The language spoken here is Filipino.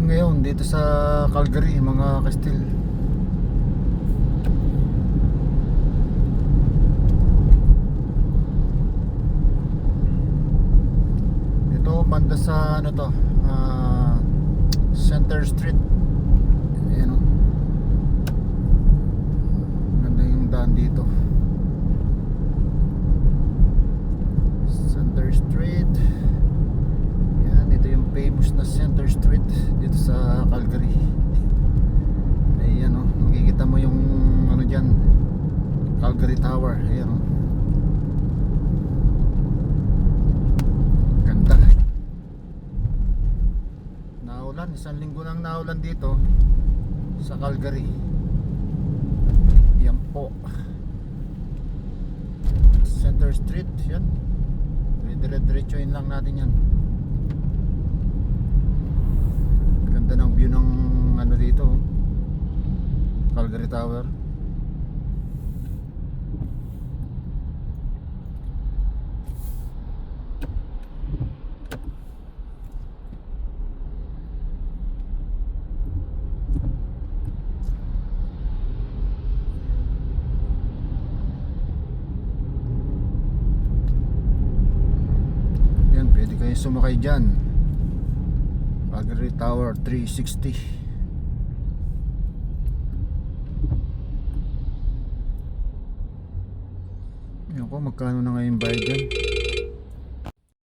sitwasyon ngayon dito sa Calgary, mga kastil. Ito banda sa ano to, Center Street. Ayan o, ganda yung daan dito. Center Street. Yan, ito yung famous na Center Street dito sa Calgary. Ayan o, makikita mo yung ano dyan, Calgary Tower. Ayan o, ganda. Naulan, isang linggo nang naulan dito sa Calgary. Yan po, Center Street. Yan, dire-diretsuin lang natin yan. Ganda ng view ng ano dito, Calgary Tower. Yan, pwede kayo sumakay dyan, Calgary Tower 360. Ayan ko, magkano na ngayon bayad dyan.